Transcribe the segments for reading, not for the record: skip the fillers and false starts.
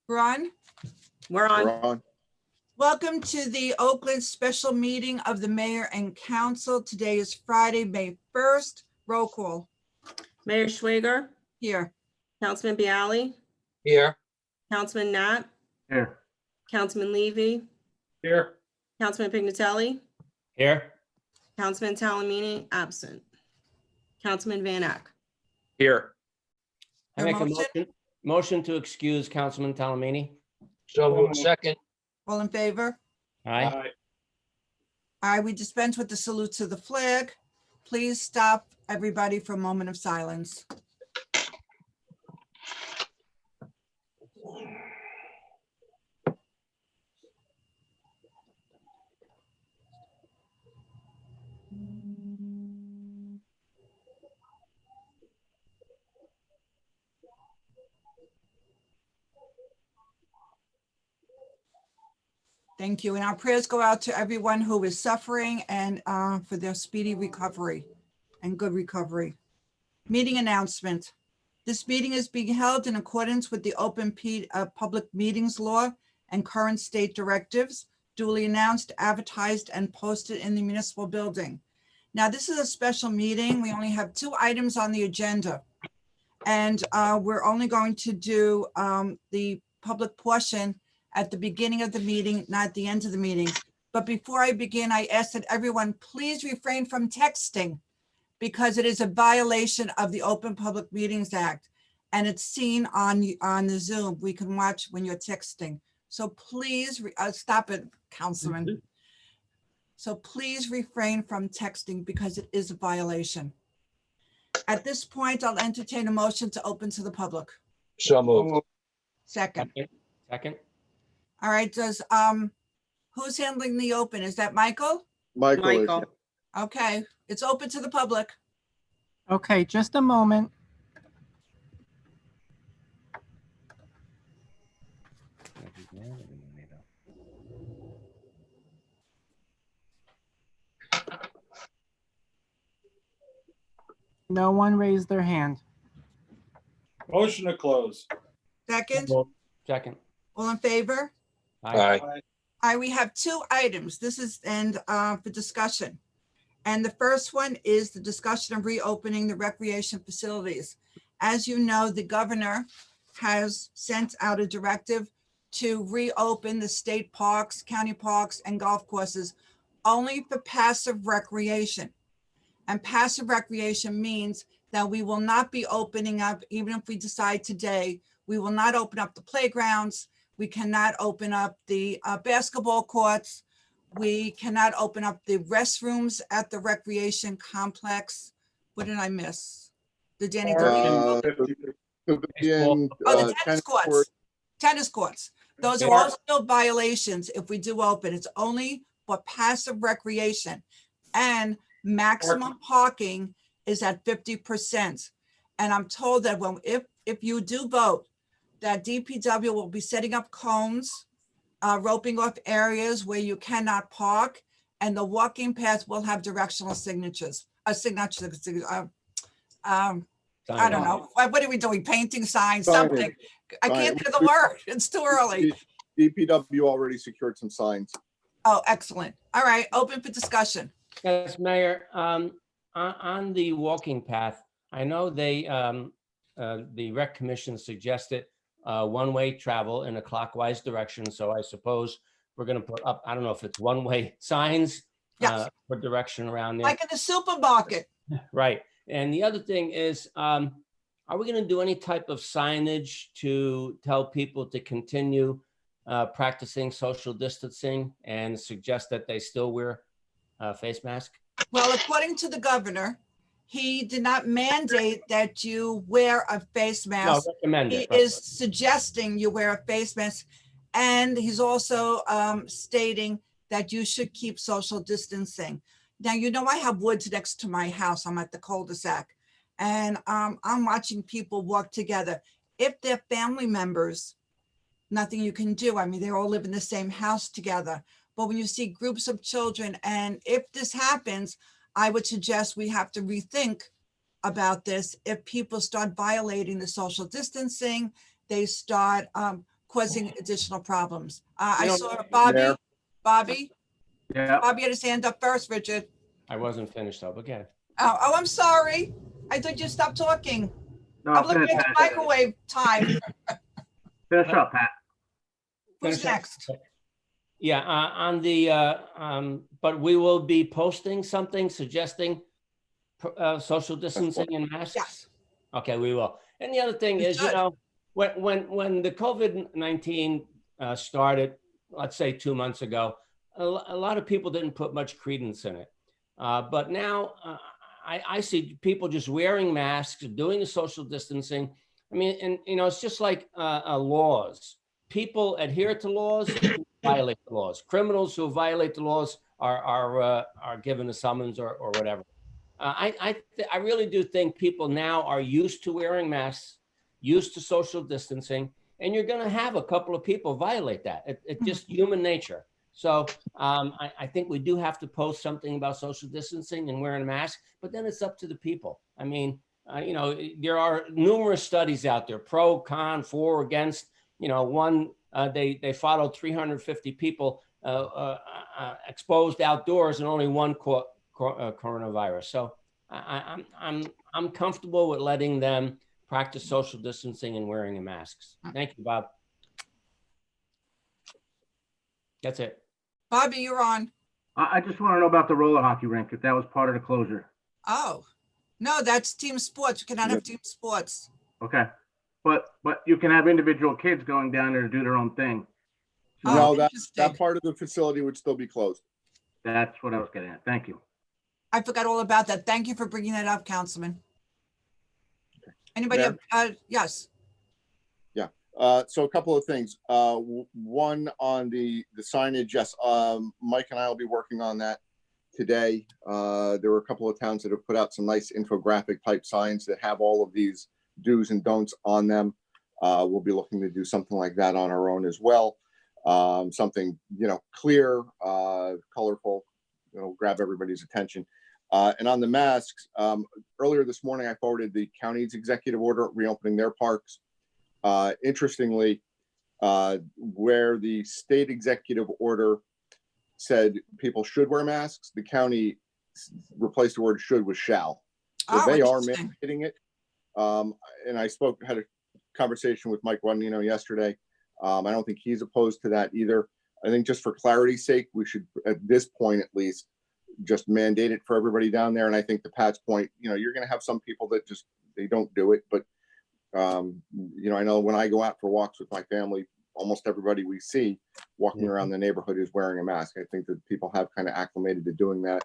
We're on. We're on. We're on. Welcome to the Oakland special meeting of the mayor and council. Today is Friday, May 1st. Roll call Mayor Schwager, here. Councilman Bialy, Here. Councilman Knapp, Here. Councilman Levy, Here. Councilman Pignatelli, Here. Councilman Talamini, absent. Councilman Van Eck. Here. I make a motion to excuse Councilman Talamini. So moved. Second. All in favor? Aye. All right, we dispense with the salute to the flag. Please stop everybody for a moment of silence. Thank you. And our prayers go out to everyone who is suffering and for their speedy recovery and good recovery. Meeting announcement. This meeting is being held in accordance with the Public Meetings Law and current state directives, duly announced, advertised, and posted in the municipal building. Now, this is a special meeting. We only have 2 items on the agenda. And we're only going to do the public portion at the beginning of the meeting, not at the end of the meeting. But before I begin, I ask that everyone please refrain from texting because it is a violation of the Open Public Meetings Act. And it's seen on the Zoom. We can watch when you're texting. So please stop it, Councilman. So please refrain from texting because it is a violation. At this point, I'll entertain a motion to open to the public. So moved. Second. Second. All right, who's handling the open? Is that Michael? Michael. Okay, it's open to the public. Okay, just a moment. No one raised their hand. Motion to close. Second, Second. all in favor? Aye. All right, we have 2 items. This is for discussion. And the first one is the discussion of reopening the recreation facilities. As you know, the governor has sent out a directive to reopen the state parks, county parks, and golf courses only for passive recreation. And passive recreation means that we will not be opening up, even if we decide today, we will not open up the playgrounds. We cannot open up the basketball courts. We cannot open up the restrooms at the recreation complex. What did I miss? The Danny DeVito. Pavilion, Oh, the tennis courts. Tennis courts. Those are all still violations if we do open. It's only for passive recreation. And maximum parking is at 50%. And I'm told that if you do vote, that DPW will be setting up cones, roping off areas where you cannot park, and the walking path will have directional signatures. I don't know. What are we doing? Painting signs, something. I can't think of the word. It's too early. DPW already secured some signs. Oh, excellent. All right, open for discussion. Yes, Mayor, on the walking path, I know the Rec Commission suggested one-way travel in a clockwise direction. So I suppose we're going to put up, I don't know if it's one-way signs Yes. for direction around there. Like in the supermarket. Right. And the other thing is, are we going to do any type of signage to tell people to continue practicing social distancing and suggest that they still wear a face mask? Well, according to the governor, he did not mandate that you wear a face No, mask. recommend He it. is suggesting you wear a face mask. And he's also stating that you should keep social distancing. Now, you know, I have woods next to my house. I'm at the cul-de-sac. And I'm watching people walk together. If they're family members, nothing you can do. I mean, they all live in the same house together. But when you see groups of children, and if this happens, I would suggest we have to rethink about this. If people start violating the social distancing, they start causing additional problems. I No. saw Bobby, Mayor. Bobby Yeah, had his hand up first, Richard. I wasn't finished though, but yeah. Oh, I'm sorry. I thought you stopped talking. no, I'm looking finish, at the Pat. microwave time. Finish up, Pat. Who's Finish up. next? Yeah, on the, but we will be posting something suggesting social distancing and masks? Yes. Okay, we will. And the other thing You is, you should. know, when the COVID-19 started, let's say 2 months ago, a lot of people didn't put much credence in it. But now I see people just wearing masks, doing the social distancing. I mean, and you know, it's just like laws. People adhere to laws, violate the laws. Criminals who violate the laws are given a summons or whatever. I really do think people now are used to wearing masks, used to social distancing, and you're going to have a couple of people violate that. It's just human nature. So I think we do have to post something about social distancing and wearing a mask, but then it's up to the people. I mean, you know, there are numerous studies out there, pro, con, for, against. You know, one, they followed 350 people exposed outdoors and only one caught coronavirus. So I'm comfortable with letting them practice social distancing and wearing the masks. Thank you, Bob. That's it. Bobby, you're on. I just want to know about the roller hockey rink, if that was part of the closure. Oh, no, that's team sports. You cannot have team sports. Okay. But you can have individual kids going down there to do their own thing. Oh, No, that interesting. part of the facility would still be closed. That's what I was getting at. Thank you. I forgot all about that. Thank you for bringing that up, Councilman. Anybody Mayor? have, yes, So a couple of things. One on the signage, yes, Mike and I will be working on that today. There were a couple of towns that have put out some nice infographic type signs that have all of these do's and don'ts on them. We'll be looking to do something like that on our own as well. Something, you know, clear, colorful, you know, grab everybody's attention. And on the masks, earlier this morning, I forwarded the county's executive order reopening their parks. Interestingly, where the state executive order said people should wear masks, the county replaced the word should with shall. So Oh, they are interesting. mandating it. And I had a conversation with Mike Guadagnino yesterday. I don't think he's opposed to that either. I think just for clarity's sake, we should, at this point at least, just mandate it for everybody down there. And I think to Pat's point, you know, you're going to have some people that just, they don't do it. But, you know, I know when I go out for walks with my family, almost everybody we see walking around the neighborhood is wearing a mask. I think that people have kind of acclimated to doing that.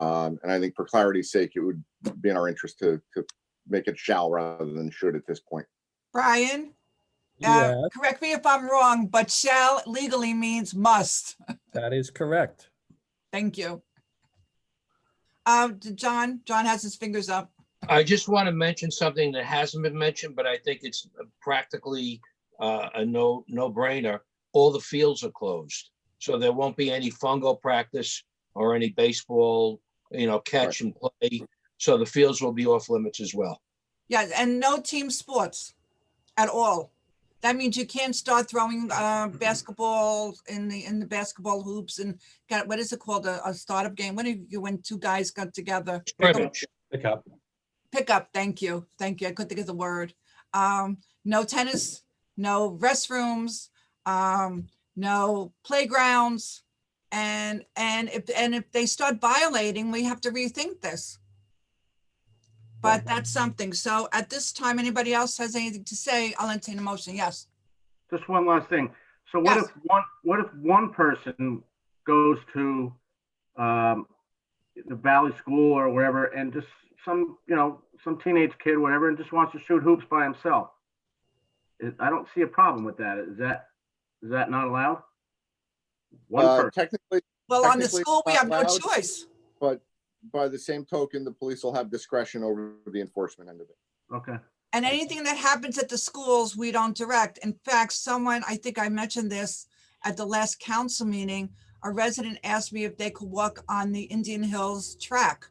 And I think for clarity's sake, it would be in our interest to make it shall rather than should at this point. Brian, Yeah, correct me if I'm wrong, but shall legally means must. that is correct. Thank you. John has his fingers up. I just want to mention something that hasn't been mentioned, but I think it's practically a no-brainer. All the fields are closed, so there won't be any fungo practice or any baseball, you know, catch and play. So the fields will be off limits as well. Yeah, and no team sports at all. That means you can't start throwing basketball in the basketball hoops and got, what is it called, a startup game? When two guys got together? Scrimmage. Pick up. Pickup, thank you. I couldn't think of the word. No tennis, no restrooms, no playgrounds. And if they start violating, we have to rethink this. But that's something. So at this time, anybody else has anything to say? I'll entertain a motion. Yes. Just one last thing. So what Yes. if one person goes to the Valley School or wherever and just some teenage kid, whatever, and just wants to shoot hoops by himself? I don't see a problem with that. Is that not allowed? One person. Technically, Well, on the Technically, school, we it's have not no allowed. choice. but by the same token, the police will have discretion over the enforcement end of it. Okay. And anything that happens at the schools, we don't direct. In fact, someone, I think I mentioned this at the last council meeting, a resident asked me if they could walk on the Indian Hills track.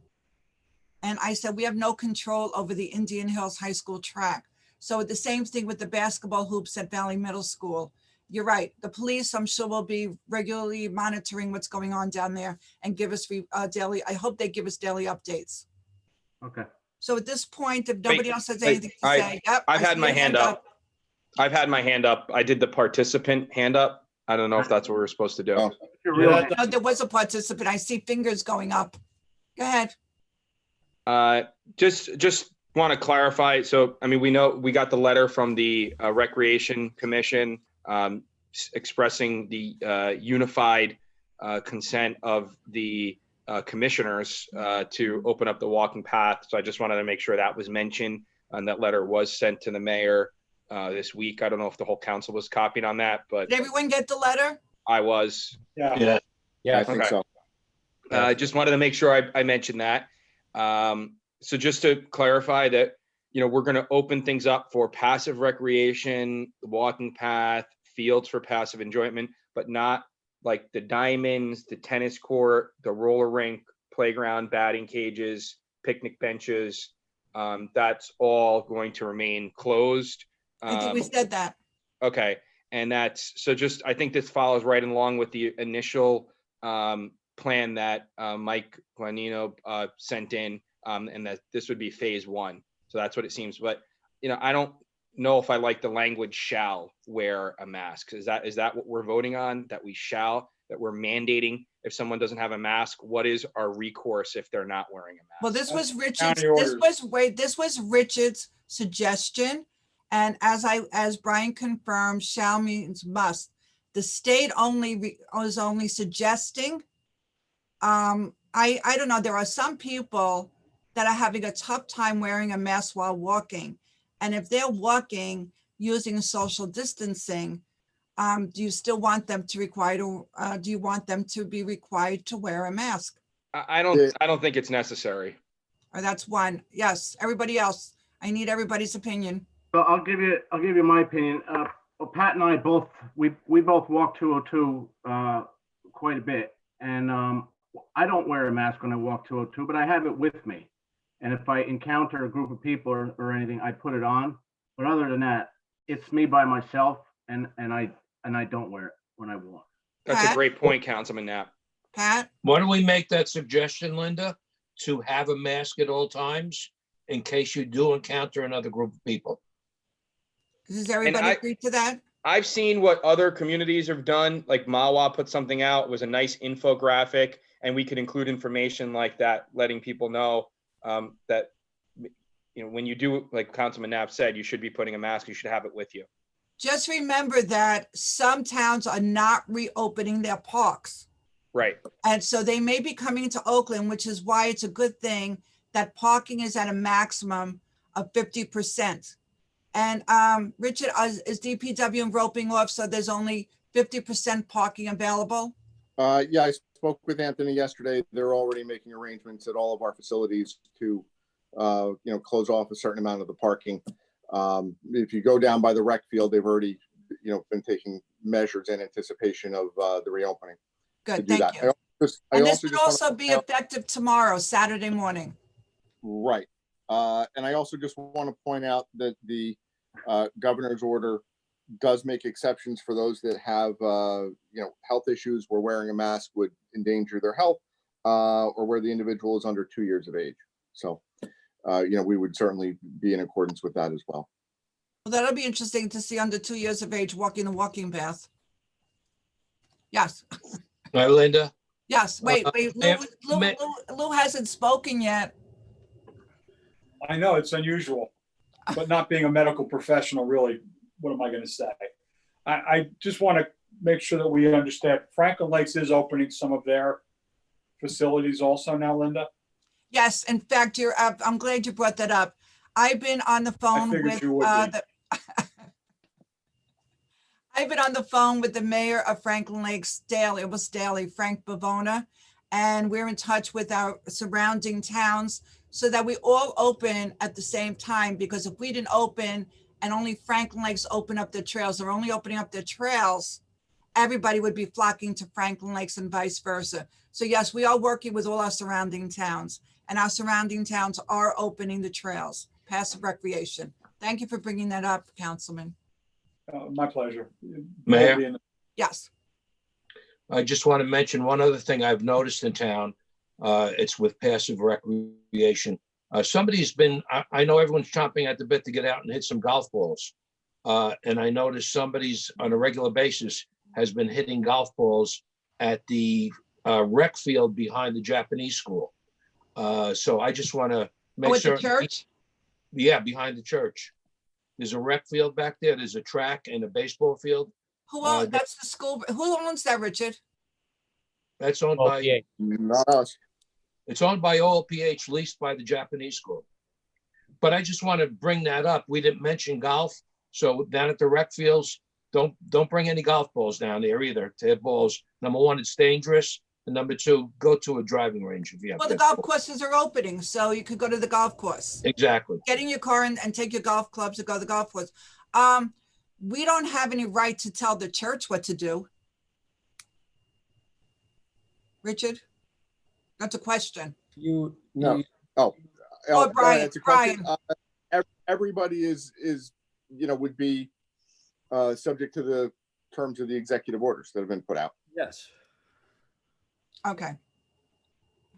And I said, we have no control over the Indian Hills High School track. So the same thing with the basketball hoops at Valley Middle School. you're right. The police, I'm sure, will be regularly monitoring what's going on down there and give us daily, I hope they give us daily updates. Okay. So at this point, if nobody else has anything to I- say, yep. I've I had see my your hand up. I've had my hand up. I did the participant hand up. I don't know if that's what we're supposed to do. Oh. Your real Yeah, hand. No, there was a participant. I see fingers going up. Go ahead. Just want to clarify. So, I mean, we know we got the letter from the Recreation Commission expressing the unified consent of the commissioners to open up the walking path. So I just wanted to make sure that was mentioned, and that letter was sent to the mayor this week. I don't know if the whole council was copied on that, but Did everyone get the letter? I was. Yeah. I Yeah, think Okay. so. I just wanted to make sure I mentioned that. So just to clarify that, we're going to open things up for passive recreation, the walking path, fields for passive enjoyment, but not like the diamonds, the tennis court, the roller rink, playground, batting cages, picnic benches. That's all going to remain closed. I think we said that. Okay, and I think this follows right along with the initial plan that Mike Guanino sent in, and that this would be phase one. So that's what it seems. But I don't know if I like the language "shall wear a mask." Is that what we're voting on? That we're mandating if someone doesn't have a mask? What is our recourse if they're not wearing a mask? Well, this was County Richard's, orders. this was Richard's suggestion. And as Brian confirmed, shall means must. The state was only suggesting. I don't know, there are some people that are having a tough time wearing a mask while walking. And if they're walking using social distancing, do you still want them to do you want them to be required to wear a mask? I don't think it's necessary. Or that's one. Yes, everybody else. I need everybody's opinion. So I'll give you my opinion. Well, Pat and I we both walk 202 quite a bit, and I don't wear a mask when I walk 202, but I have it with me. And if I encounter a group of people or anything, I put it on. But other than that, it's me by myself, and I don't wear it when I walk. That's a Pat? great point, Councilman Knapp. Pat? Why don't we make that suggestion, Linda, to have a mask at all times in case you do encounter another group of people? Does everybody I- agree to that? I've seen what other communities have done, like Mawa put something out, it was a nice infographic, and we could include information like that, letting people know that, when you do, like Councilman Knapp said, you should be putting a mask, you should have it with you. Just remember that some towns are not reopening their parks. Right. And so they may be coming to Oakland, which is why it's a good thing that parking is at a maximum of 50%. And Richard, is DPW and roping off, so there's only 50% parking available? Yeah, I spoke with Anthony yesterday. They're already making arrangements at all of our facilities to, close off a certain amount of the parking. If you go down by the rec field, they've already, been taking measures in anticipation of the reopening to Good, do thank that. you. And this would just wanna also point be out- effective tomorrow, Saturday morning. Right. And I also just want to point out that the governor's order does make exceptions for those that have, health issues where wearing a mask would endanger their health, or where the individual is under 2 years of age. So, we would certainly be in accordance with that as well. Well, that'll be interesting to see under 2 years of age walking the walking path. Yes, Right, Linda? yes, wait, ma- Lou hasn't spoken yet. I know it's unusual, but not being a medical professional, really, what am I going to say? I just want to make sure that we understand Franklin Lakes is opening some of their facilities also now, Linda. Yes, in fact, I'm glad you brought that up. I've been on the phone figured with you would be. I've been on the phone with the mayor of Franklin Lakes, Frank Bavona, and we're in touch with our surrounding towns so that we all open at the same time, because if we didn't open and only Franklin Lakes open up their trails, or only opening up their trails, everybody would be flocking to Franklin Lakes and vice versa. So yes, we are working with all our surrounding towns, and our surrounding towns are opening the trails, passive recreation. Thank you for bringing that up, Councilman. My pleasure. Mayor? Yes. I just want to mention one other thing I've noticed in town. It's with passive recreation. Somebody's been, I know everyone's chomping at the bit to get out and hit some golf balls. And I noticed somebody's on a regular basis has been hitting golf balls at the rec field behind the Japanese school. So I just want to make With sure. the church? Yeah, behind the church. There's a rec field back there. There's a track and a baseball field. Who owns, that's the school, who owns that, Richard? That's owned by, Okay. Not us. it's owned by OLPH, leased by the Japanese school. But I just want to bring that up. We didn't mention golf. So down at the rec fields, don't bring any golf balls down there either to hit balls. Number one, it's dangerous. And number two, go to a driving range if you have. Well, the to. golf courses are opening, so you could go to the golf course. Exactly. Get in your car and take your golf clubs and go to the golf course. We don't have any right to tell the church what to do. Richard? That's a question. No. you- Oh, Brian, it's a question. Everybody is, would be subject to the terms of the executive orders that have been put out. Yes. Okay.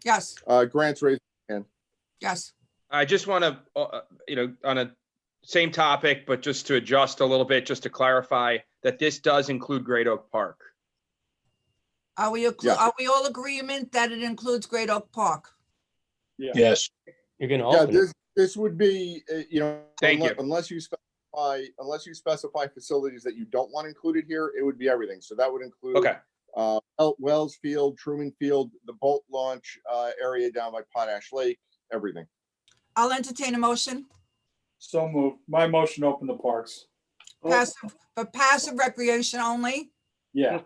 Yes, Grant's raised. yes. I just want to, on a same topic, but just to adjust a little bit, just to clarify that this does include Great Oak Park. Are we all agreement that it includes Great Oak Park? Yes. You're gonna Yeah, open it. this would be, Thank you. unless you specify facilities that you don't want included here, it would be everything. So that would include Okay, Wells Field, Truman Field, the boat launch area down by Potash Lake, everything. I'll entertain a motion. So moved. My motion to open the parks. Passive, for passive recreation only. Yeah.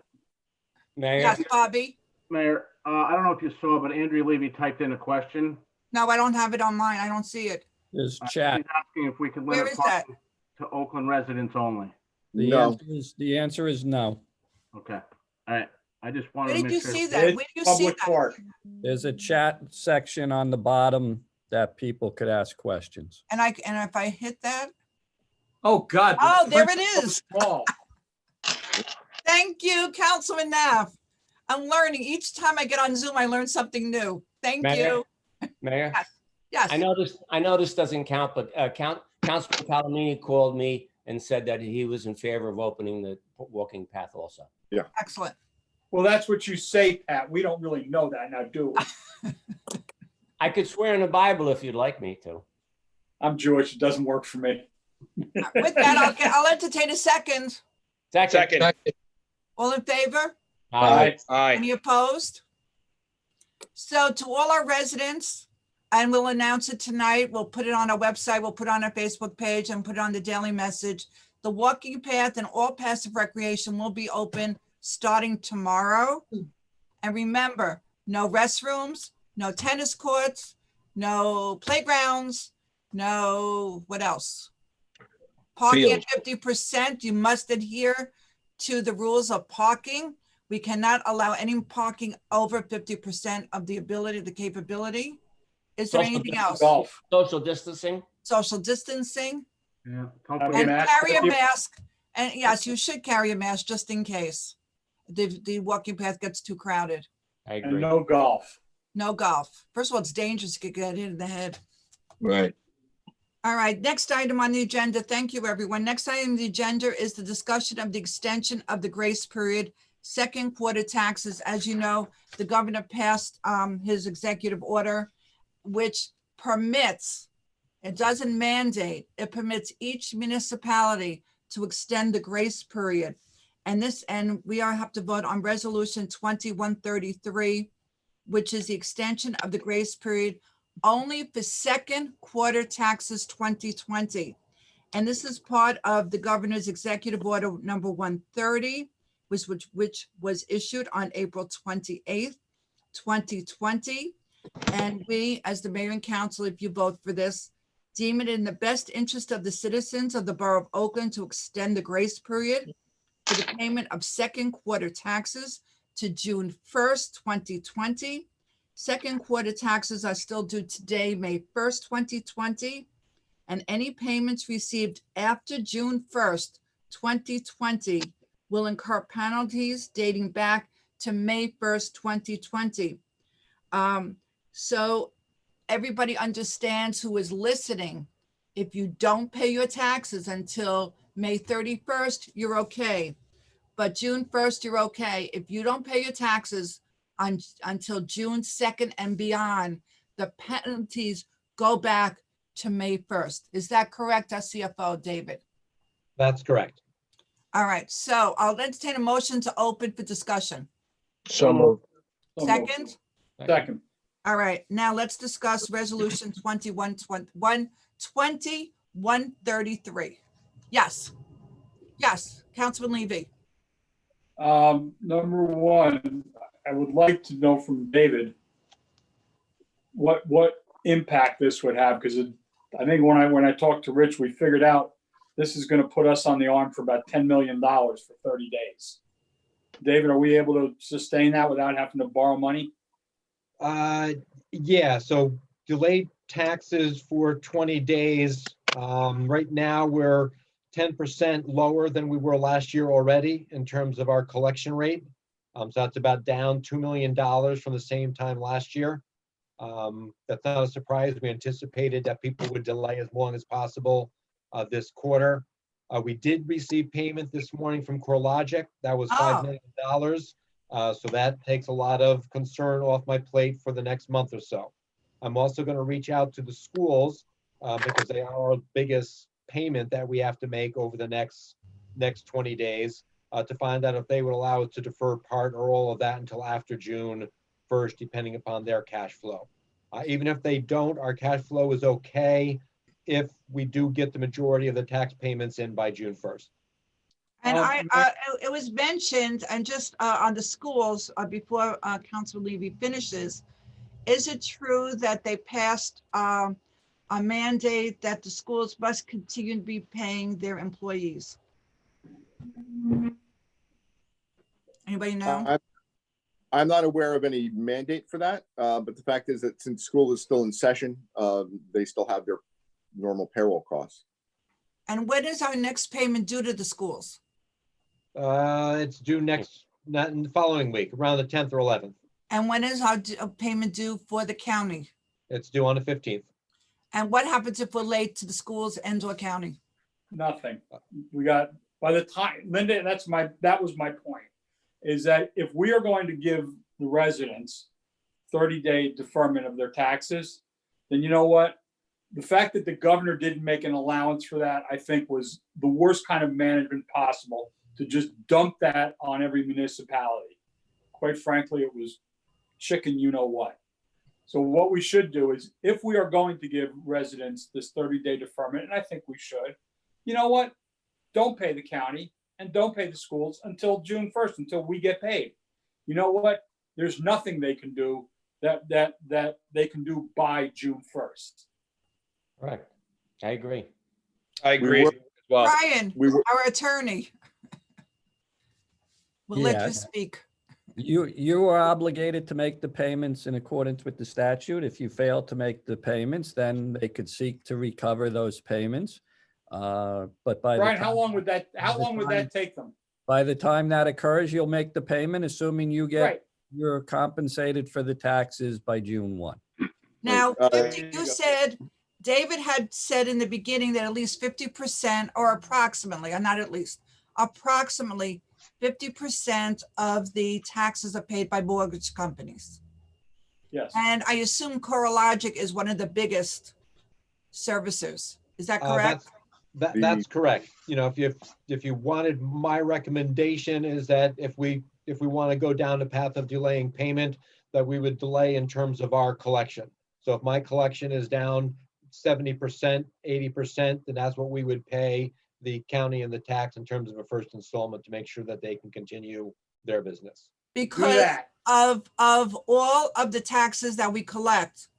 Mayor, Yes, Bobby. Mayor, I don't know if you saw, but Andrea Levy typed in a question. No, I don't have it on mine. I don't see it. There's She's chat. asking if we could Where limit is that? parking to Oakland residents only. No. The answer is no. Okay, all right. I just wanted Where to did make you sure. see that? Where do you see Public that? park. There's a chat section on the bottom that people could ask questions. And if I hit that, Oh, God. Oh, there it print so is. small. thank you, Councilman Naff. I'm learning. Each time I get on Zoom, I learn something new. Thank Mayor? you. Mayor, Yes. I know this doesn't count, but Councilman Palomini called me and said that he was in favor of opening the walking path also. Excellent. Well, that's what you say, Pat. We don't really know that now, do we? I could swear in the Bible if you'd like me to. I'm Jewish. It doesn't work for me. With that, I'll entertain a second. second. All in favor? Aye. Aye. Any opposed? So to all our residents, and we'll announce it tonight, we'll put it on our website, we'll put it on our Facebook page and put it on the Daily Message. The walking path and all passive recreation will be open starting tomorrow. And remember, no restrooms, no tennis courts, no playgrounds, no, what else? Parking at 50%, you must adhere to the rules of parking. We cannot allow any parking over 50% of the ability, the capability. Is there Social anything else? Golf. Social distancing? Social distancing Yeah, don't And and forget- mask. carry a mask. And yes, you should carry a mask just in case the walking path gets too crowded. I And agree. no golf. No golf. First of all, it's dangerous. You could get hit in the head. Right. All right, next item on the agenda. Thank you, everyone. Next item on the agenda is the discussion of the extension of the grace period, second quarter taxes. As you know, the governor passed his executive order, which permits, it doesn't mandate, it permits each municipality to extend the grace period. And we have to vote on resolution 2133, which is the extension of the grace period only for second quarter taxes 2020. And this is part of the governor's executive order number 130, which was issued on April 28th, 2020. And we, as the mayor and council, if you vote for this, deem it in the best interest of the citizens of the borough of Oakland to extend the grace period for the payment of second quarter taxes to June 1st, 2020. Second quarter taxes are still due today, May 1st, 2020. And any payments received after June 1st, 2020 will incur penalties dating back to May 1st, 2020. So everybody understands who is listening. If you don't pay your taxes until May 31st, you're okay. But June 1st, you're okay. If you don't pay your taxes until June 2nd and beyond, the penalties go back to May 1st. Is that correct, our CFO, David? That's correct. All right, so I'll entertain a motion to open for discussion. So moved. So moved. Second? Second. All right, now let's discuss resolution 2133. Yes. Yes, Councilman Levy. Number one, I would like to know from David what impact this would have, because I think when I talked to Rich, we figured out this is going to put us on the arm for about $10 million for 30 days. David, are we able to sustain that without having to borrow money? Yeah, so delayed taxes for 20 days. Right now, we're 10% lower than we were last year already in terms of our collection rate. So that's about down $2 million from the same time last year. That's not a surprise. We anticipated that people would delay as long as possible this quarter. We did receive payment this morning from CoreLogic. That was $5 million. So that takes a lot of concern off my plate for the next month or so. I'm also going to reach out to the schools because they are our biggest payment that we have to make over the next 20 days to find out if they would allow us to defer part or all of that until after June 1st, depending upon their cash flow. Even if they don't, our cash flow is okay if we do get the majority of the tax payments in by June 1st. And it was mentioned, and just on the schools, before Councilman Levy finishes, is it true that they passed a mandate that the schools must continue to be paying their employees? Anybody know? I'm not aware of any mandate for that, but the fact is that since school is still in session, they still have their normal payroll costs. And when is our next payment due to the schools? It's due not in the following week, around the 10th or 11th. And when is our payment due for the county? It's due on the 15th. And what happens if we're late to the schools and or county? Nothing. We got, by the time, Linda, that was my point, is that if we are going to give the residents 30-day deferment of their taxes, then you know what? The fact that the governor didn't make an allowance for that, I think, was the worst kind of management possible, to just dump that on every municipality. Quite frankly, it was chicken you know what. So what we should do is, if we are going to give residents this 30-day deferment, and I think we should, you know what? Don't pay the county and don't pay the schools until June 1st, until we get paid. You know what? There's nothing they can do that they can do by June 1st. Right. I agree. I agree as well. Brian, our attorney. We'll let you Yes. speak. You are obligated to make the payments in accordance with the statute. If you fail to make the payments, then they could seek to recover those payments. But by Brian, the how time, long would that take them? by the time that occurs, you'll make the payment, assuming you get Right. you're compensated for the taxes by June 1. Now, there you said, David had said in the beginning that at least 50% or approximately, or not at least, approximately 50% of the taxes are paid by mortgage companies. Yes. And I assume CoreLogic is one of the biggest servicers. Is that correct? That's correct. You know, if you wanted, my recommendation is that if we want to go down the path of delaying payment, that we would delay in terms of our collection. So if my collection is down 70%, 80%, then that's what we would pay the county and the tax in terms of a first installment to make sure that they can continue their business. Do Because that. of all of the taxes that we collect,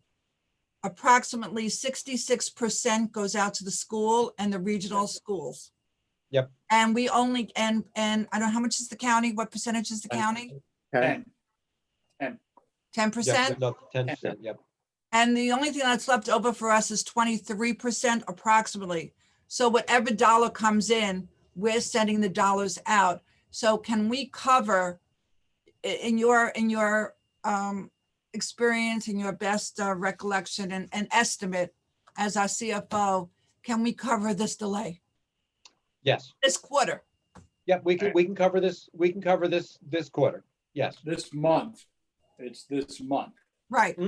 approximately 66% goes out to the school and the regional schools. Yep. And we only, and I don't know, how much is the county? What percentage is the county? 10. 10%? Yep, no, 10%, yep. And the only thing that's left over for us is 23% approximately. So whatever dollar comes in, we're sending the dollars out. So can we cover, in your experience, in your best recollection and estimate as our CFO, can we cover this delay Yes. this quarter? Yep, we can cover this. We can cover this quarter. Yes. This month. It's this month. Right.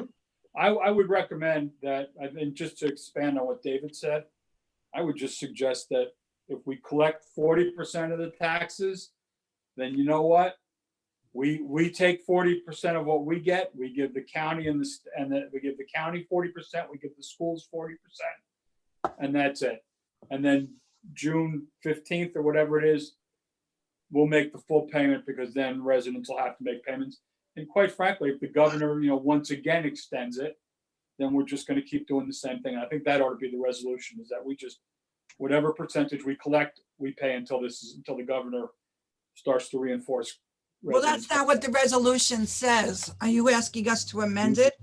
I would recommend that, I think, just to expand on what David said, I would just suggest that if we collect 40% of the taxes, then you know what? We take 40% of what we get, we give the county we give the county 40%, we give the schools 40%, and that's it. And then June 15th or whatever it is, we'll make the full payment, because then residents will have to make payments. And quite frankly, if the governor, once again extends it, then we're just going to keep doing the same thing. And I think that ought to be the resolution, is that we just, whatever percentage we collect, we pay until the governor starts to reinforce. Well, that's not what the resolution says. Are you asking us to amend it?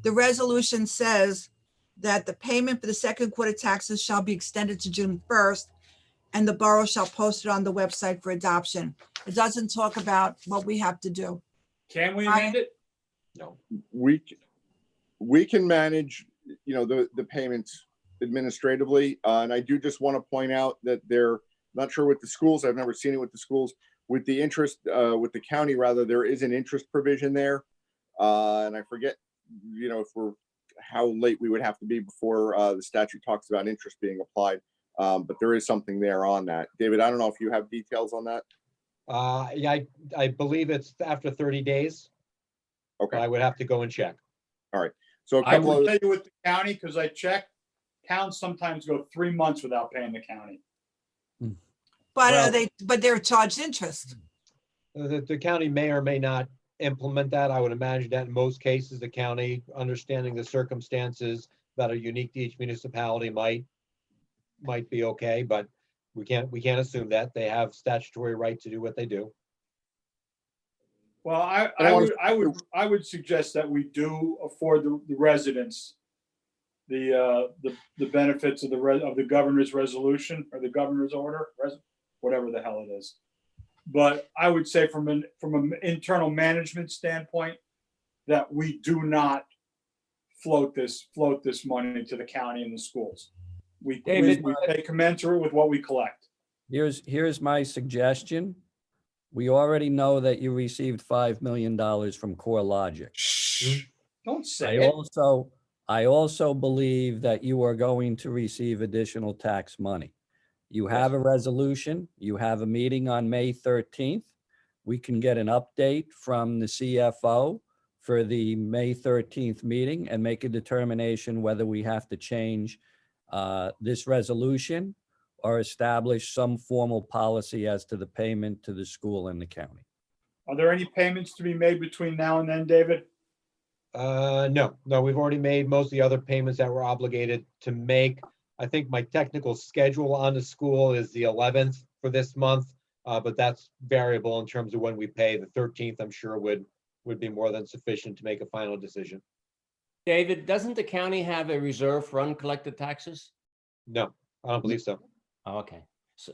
The resolution says that the payment for the second quarter taxes shall be extended to June 1st, and the borough shall post it on the website for adoption. It doesn't talk about what we have to do. Can we amend it? No. We can manage, the payments administratively. And I do just want to point out that they're not sure with the schools. I've never seen it with the schools. With the interest, with the county, rather, there is an interest provision there. And I forget, how late we would have to be before the statute talks about interest being applied. But there is something there on that. David, I don't know if you have details on that. Yeah, I believe it's after 30 days. Okay. I would have to go and check. All right. So a I couple will of, tell you with the county, because I checked, towns sometimes go 3 months without paying the county. But Well- but they're charged interest. The county may or may not implement that. I would imagine that in most cases, the county, understanding the circumstances that are unique to each municipality, might be okay, but we can't assume that. They have statutory right to do what they do. Well, I don't wanna- I would suggest that we do afford the residents the benefits of the governor's resolution or the governor's order, whatever the hell it is. But I would say from an internal management standpoint, that we do not float this money to the county and the schools. We David, pay commensurate with what we collect. Here's my suggestion. We already know that you received $5 million from CoreLogic. Don't say it. I also believe that you are going to receive additional tax money. You have a resolution, you have a meeting on May 13th. We can get an update from the CFO for the May 13th meeting and make a determination whether we have to change this resolution or establish some formal policy as to the payment to the school and the county. Are there any payments to be made between now and then, David? No, we've already made most of the other payments that we're obligated to make. I think my technical schedule on the school is the 11th for this month, but that's variable in terms of when we pay. The 13th, I'm sure would be more than sufficient to make a final decision. David, doesn't the county have a reserve for uncollected taxes? No, I don't believe so. Oh, okay. So,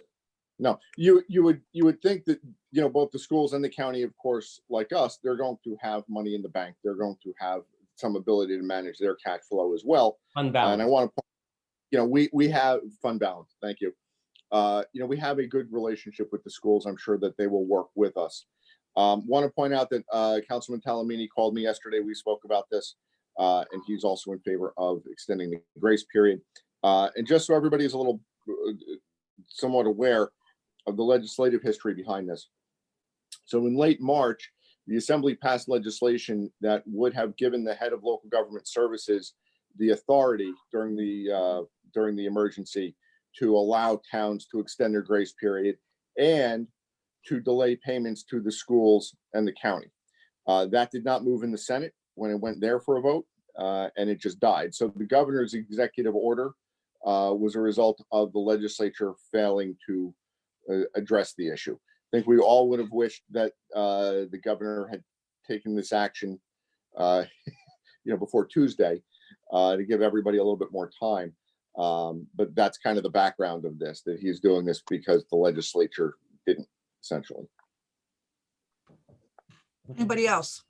no, you would think that, both the schools and the county, of course, like us, they're going to have money in the bank. They're going to have some ability to manage their cash flow as well. fund balance. And I want to, we have fund balance. Thank you. We have a good relationship with the schools. I'm sure that they will work with us. Want to point out that Councilman Talamini called me yesterday. We spoke about this, and he's also in favor of extending the grace period. And just so everybody is a little somewhat aware of the legislative history behind this. So in late March, the Assembly passed legislation that would have given the head of local government services the authority during the emergency to allow towns to extend their grace period and to delay payments to the schools and the county. That did not move in the Senate when it went there for a vote, and it just died. So the governor's executive order was a result of the legislature failing to address the issue. I think we all would have wished that the governor had taken this action, before Tuesday, to give everybody a little bit more time. But that's kind of the background of this, that he's doing this because the legislature didn't, essentially. Anybody else?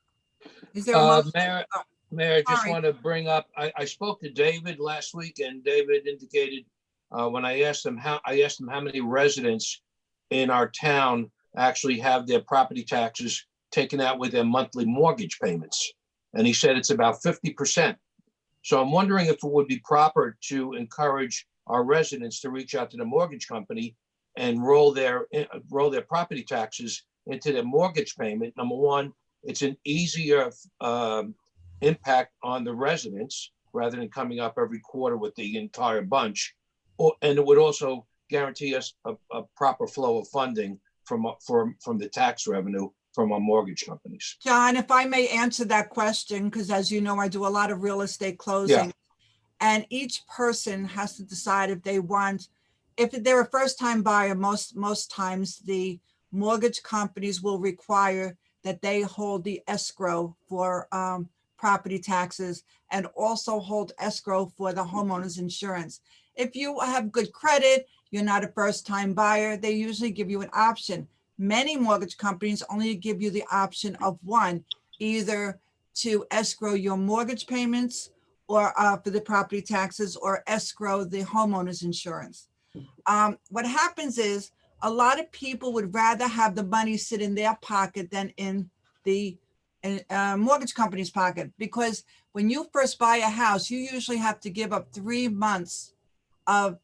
Is there a Uh, motion? Mayor, Oh, Mayor, I just sorry. want to bring up, I spoke to David last week and David indicated, when I asked him how many residents in our town actually have their property taxes taken out with their monthly mortgage payments. And he said it's about 50%. So I'm wondering if it would be proper to encourage our residents to reach out to the mortgage company and roll their property taxes into their mortgage payment. Number one, it's an easier impact on the residents rather than coming up every quarter with the entire bunch. And it would also guarantee us a proper flow of funding from the tax revenue from our mortgage companies. John, if I may answer that question, because as you know, I do a lot of real estate closing. And each person has to decide if they want, if they're a first-time buyer, most times the mortgage companies will require that they hold the escrow for property taxes and also hold escrow for the homeowner's insurance. If you have good credit, you're not a first-time buyer, they usually give you an option. Many mortgage companies only give you the option of one, either to escrow your mortgage payments or for the property taxes, or escrow the homeowner's insurance. What happens is a lot of people would rather have the money sit in their pocket than in the mortgage company's pocket, because when you first buy a house, you usually have to give up 3 months of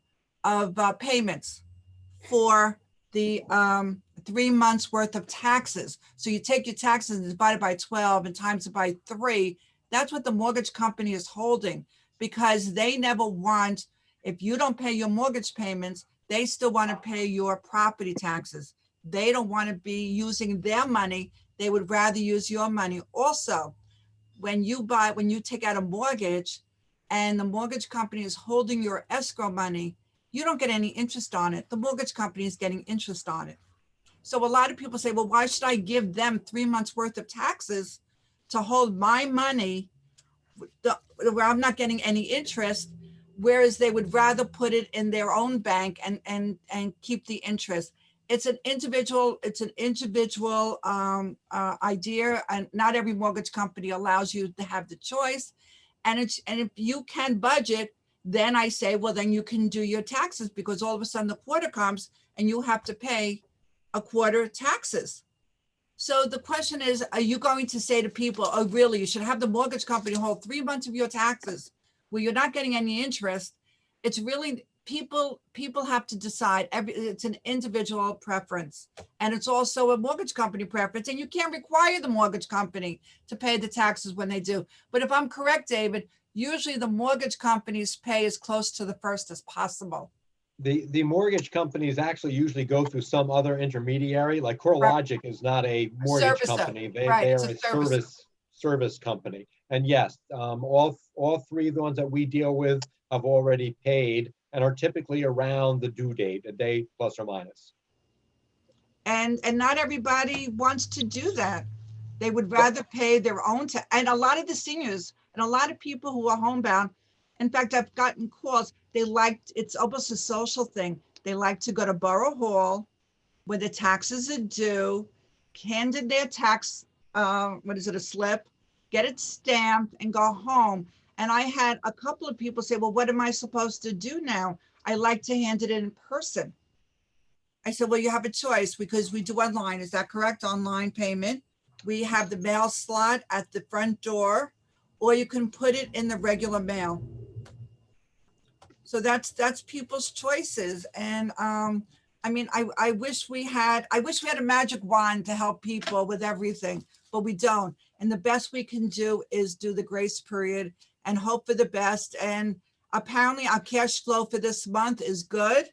payments for the 3 months worth of taxes. So you take your taxes and divide it by 12 and times it by 3. That's what the mortgage company is holding, because they never want, if you don't pay your mortgage payments, they still want to pay your property taxes. They don't want to be using their money. They would rather use your money. Also, when you take out a mortgage and the mortgage company is holding your escrow money, you don't get any interest on it. The mortgage company is getting interest on it. So a lot of people say, well, why should I give them 3 months worth of taxes to hold my money where I'm not getting any interest, whereas they would rather put it in their own bank and keep the interest. It's an individual idea, and not every mortgage company allows you to have the choice. And if you can budget, then I say, well, then you can do your taxes, because all of a sudden the quarter comes and you have to pay a quarter taxes. So the question is, are you going to say to people, oh, really, you should have the mortgage company hold 3 months of your taxes where you're not getting any interest? It's really, people have to decide. It's an individual preference. And it's also a mortgage company preference. And you can't require the mortgage company to pay the taxes when they do. But if I'm correct, David, usually the mortgage companies pay as close to the first as possible. The mortgage companies actually usually go through some other intermediary, like CoreLogic is not a mortgage servicer, company. They right, are it's a a servicer. service company. And yes, all three of the ones that we deal with have already paid and are typically around the due date, a day plus or minus. And not everybody wants to do that. They would rather pay their own and a lot of the seniors and a lot of people who are homebound. In fact, I've gotten calls. It's almost a social thing. They like to go to Borough Hall where the taxes are due, hand in their tax, a slip, get it stamped and go home. And I had a couple of people say, well, what am I supposed to do now? I like to hand it in person. I said, well, you have a choice, because we do online. Is that correct? Online payment. We have the mail slot at the front door, or you can put it in the regular mail. So that's people's choices. And I mean, I wish we had a magic wand to help people with everything, but we don't. And the best we can do is do the grace period and hope for the best. And apparently our cash flow for this month is good.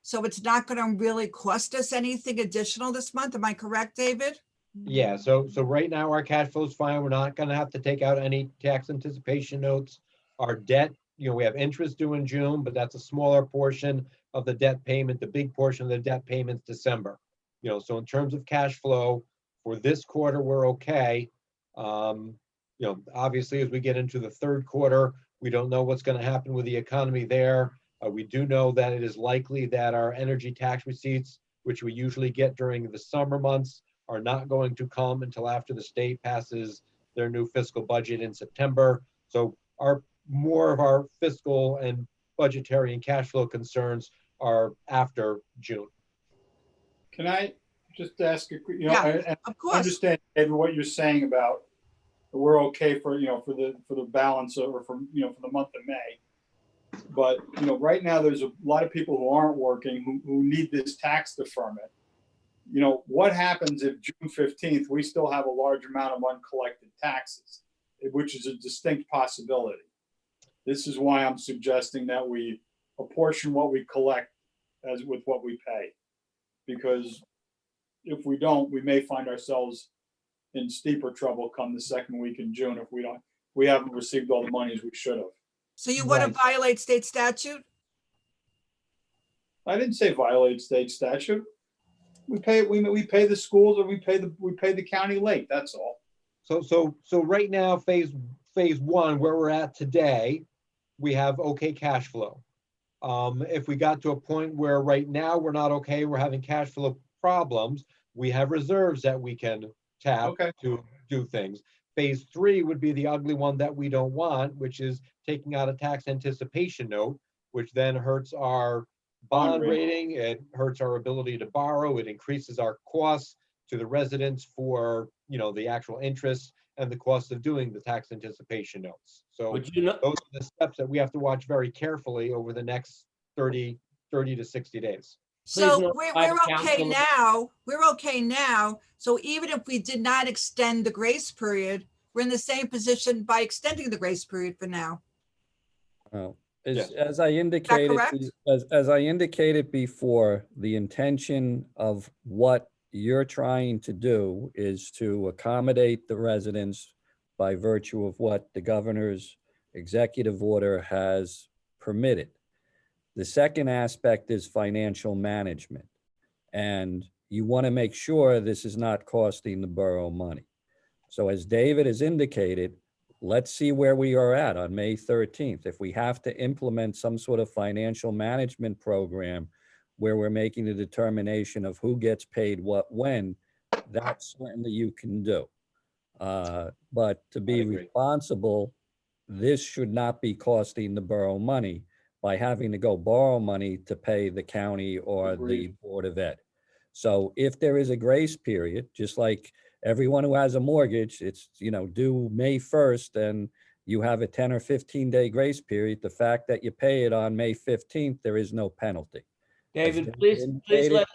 So it's not going to really cost us anything additional this month. Am I correct, David? Yeah, so right now our cash flow is fine. We're not gonna have to take out any tax anticipation notes. Our debt, we have interest due in June, but that's a smaller portion of the debt payment. The big portion of the debt payment's December. So in terms of cash flow for this quarter, we're okay. Obviously, as we get into the third quarter, We don't know what's going to happen with the economy there. We do know that it is likely that our energy tax receipts, which we usually get during the summer months, are not going to come until after the state passes their new fiscal budget in September. So more of our fiscal and budgetary and cash flow concerns are after June. Can I just ask, I Of course. understand, David, what you're saying about we're okay for, for the balance or for the month of May. But, right now there's a lot of people who aren't working who need this tax deferment. What happens if June 15th, we still have a large amount of uncollected taxes, which is a distinct possibility. This is why I'm suggesting that we apportion what we collect as with what we pay. Because if we don't, we may find ourselves in steeper trouble come the second week in June if we haven't received all the monies we should have. So you want to Right. violate state statute? I didn't say violate state statute. We pay the schools or we pay the county late. That's all. So right now, phase one, where we're at today, we have okay cash flow. If we got to a point where right now we're not okay, we're having cash flow problems, we have reserves that we can tap Okay. to do things. Phase three would be the ugly one that we don't want, which is taking out a tax anticipation note, which then hurts our bond Bond rating, it hurts our ability to borrow, it increases our costs to the residents for, the actual interest and the cost of doing the tax anticipation notes. So Would you know, those are the steps that we have to watch very carefully over the next 30 to 60 days. So notify we're the okay council. now. We're okay now. So even if we did not extend the grace period, we're in the same position by extending the grace period for now. Well, Yes. as I indicated, correct? as I indicated before, the intention of what you're trying to do is to accommodate the residents by virtue of what the governor's executive order has permitted. The second aspect is financial management. And you want to make sure this is not costing the borough money. So as David has indicated, let's see where we are at on May 13th. If we have to implement some sort of financial management program where we're making the determination of who gets paid what when, that's certainly you can do. But to be agree. responsible, this should not be costing the borough money by having to go borrow money to pay the county or the Agreed. Board of Ed. So if there is a grace period, just like everyone who has a mortgage, it's, due May 1st and you have a 10 or 15 day grace period. The fact that you pay it on May 15th, there is no penalty. As David, David please indicated,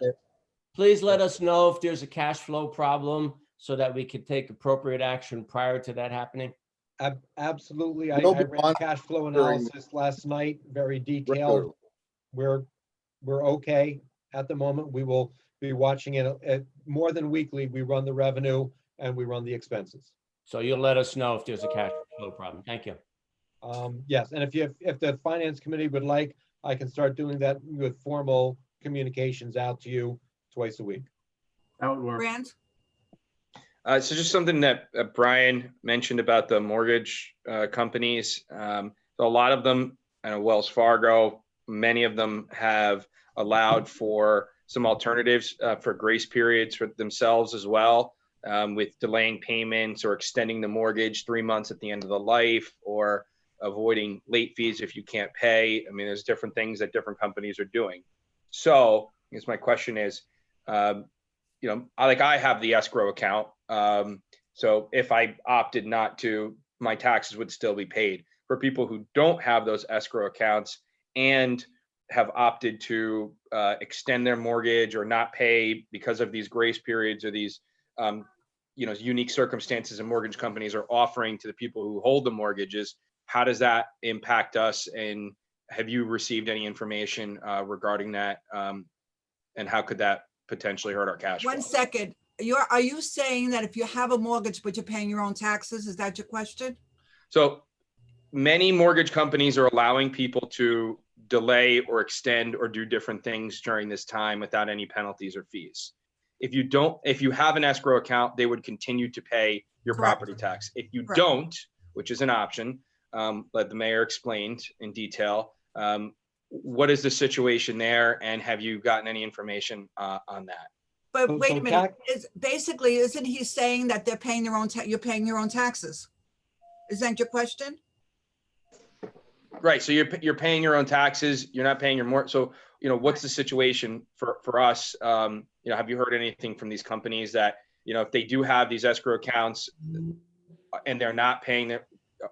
please let us know if there's a cash flow problem so that we could take appropriate action prior to that happening. Absolutely. I We'll be ran cash flow monitoring analysis last night, very detailed. We're okay at the moment. We will be watching it at more than weekly. We run the revenue and we run the expenses. So you'll let us know if there's a cash flow problem. Thank you. Yes, and if the finance committee would like, I can start doing that with formal communications out to you twice a week. That would work. Grant? So just something that Brian mentioned about the mortgage companies. So a lot of them, Wells Fargo, many of them have allowed for some alternatives for grace periods for themselves as well, with delaying payments or extending the mortgage 3 months at the end of the life, or avoiding late fees if you can't pay. I mean, there's different things that different companies are doing. So I guess my question is, I have the escrow account. So if I opted not to, my taxes would still be paid. For people who don't have those escrow accounts and have opted to extend their mortgage or not pay because of these grace periods or these unique circumstances and mortgage companies are offering to the people who hold the mortgages, how does that impact us? And have you received any information regarding that? And how could that potentially hurt our cash flow? 1 second. Are you saying that if you have a mortgage, but you're paying your own taxes? Is that your question? So many mortgage companies are allowing people to delay or extend or do different things during this time without any penalties or fees. If you have an escrow account, they would continue to pay your Correct. property tax. If you Correct. don't, which is an option, that the mayor explained in detail. What is the situation there, and have you gotten any information on that? But So- wait so a minute, tax- basically, isn't he saying that they're paying their own, you're paying your own taxes? Is that your question? Right, so you're paying your own taxes, you're not paying your more, so, what's the situation for us? Have you heard anything from these companies that, if they do have these escrow accounts and they're not paying their,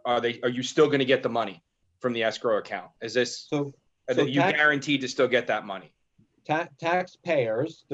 are you still gonna get the money from the escrow account? Is this, So are so you tax- guaranteed to still get that money? taxpayers,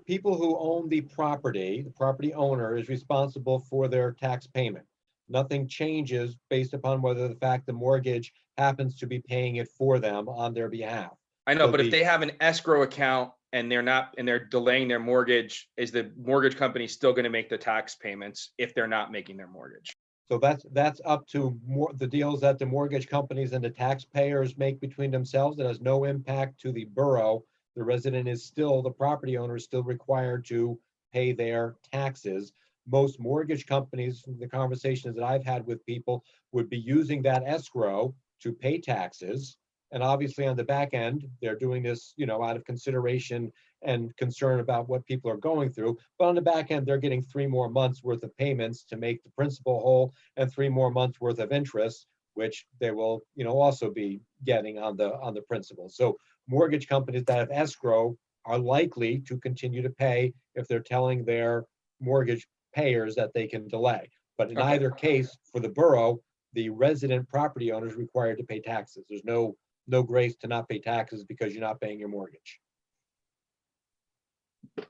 people who own the property owner is responsible for their tax payment. Nothing changes based upon whether the fact the mortgage happens to be paying it for them on their behalf. I know, So but if the- they have an escrow account and they're delaying their mortgage, is the mortgage company still gonna make the tax payments if they're not making their mortgage? So that's up to the deals that the mortgage companies and the taxpayers make between themselves. It has no impact to the borough. The resident is still, the property owner is still required to pay their taxes. Most mortgage companies, from the conversations that I've had with people, would be using that escrow to pay taxes. And obviously on the back end, they're doing this, out of consideration and concern about what people are going through. But on the back end, they're getting 3 more months worth of payments to make the principal whole and 3 more months worth of interest, which they will, also be getting on the principal. So mortgage companies that have escrow are likely to continue to pay if they're telling their mortgage payers that they can delay. But in Okay. either case, for the borough, the resident property owner is required to pay taxes. There's no grace to not pay taxes because you're not paying your mortgage.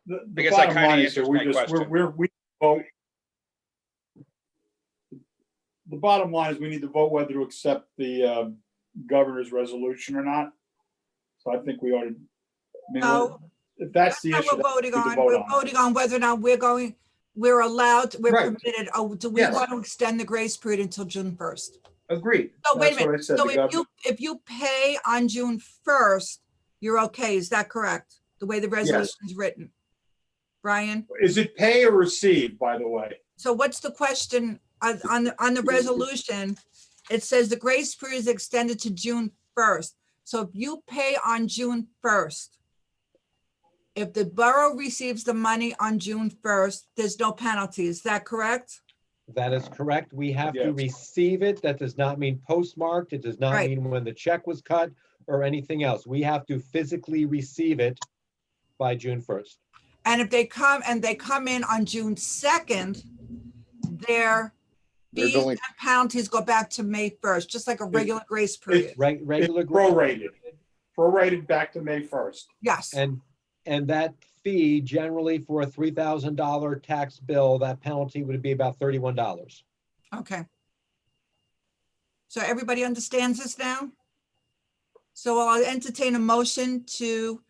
The I guess that bottom kinda line is that answers we my just, question. we vote. The bottom line is we need to vote whether to accept the governor's resolution or not. So I think we ought to. I mean, No. if that's the What issue. we're voting we can on, vote we're on it. voting on whether or not we're allowed, we're Right. permitted, do we Yes. want to extend the grace period until June 1st? Agreed. No, wait a That's what minute. I said, So the governor. if you pay on June 1st, you're okay, is that correct? The way the resolution is written? Brian? Is it pay or receive, by the way? So what's the question on the resolution? It says the grace period is extended to June 1st. So if you pay on June 1st, if the borough receives the money on June 1st, there's no penalty. Is that correct? That is correct. We have to Yes. receive it. That does not mean postmarked. It does not Right. mean when the check was cut or anything else. We have to physically receive it by June 1st. And if they come in on June 2nd, their There's fees only- and penalties go back to May 1st, just like a regular grace period. Regular. It's prorated back to May 1st. Yes. And that fee generally for a $3,000 tax bill, that penalty would be about $31. Okay. So everybody understands this now? So I'll entertain a motion to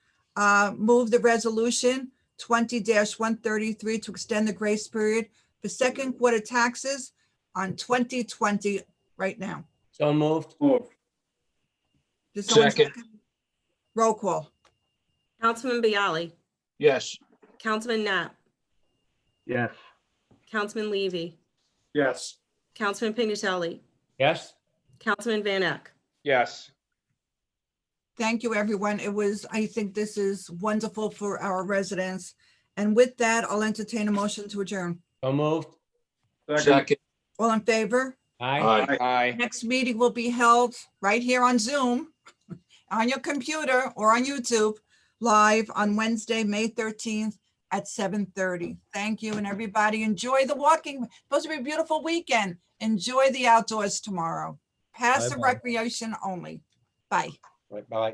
move the resolution 20-133 to extend the grace period for second quarter taxes on 2020 right now. So moved. Move. Does someone Second. Roll call. Councilman Bialy, Yes. Councilman Knapp, Yes. Councilman Levy, Yes. Councilman Pignatelli, Yes. Councilman Van Eck. Yes. Thank you, everyone. I think this is wonderful for our residents. And with that, I'll entertain a motion to adjourn. So moved. Second. All in favor? Aye. Aye. Aye. Next meeting will be held right here on Zoom, on your computer or on YouTube, live on Wednesday, May 13th at 7:30. Thank you, and everybody enjoy the walking. Supposed to be a beautiful weekend. Enjoy the outdoors tomorrow. Passive Bye-bye. recreation only. Bye. Right, bye.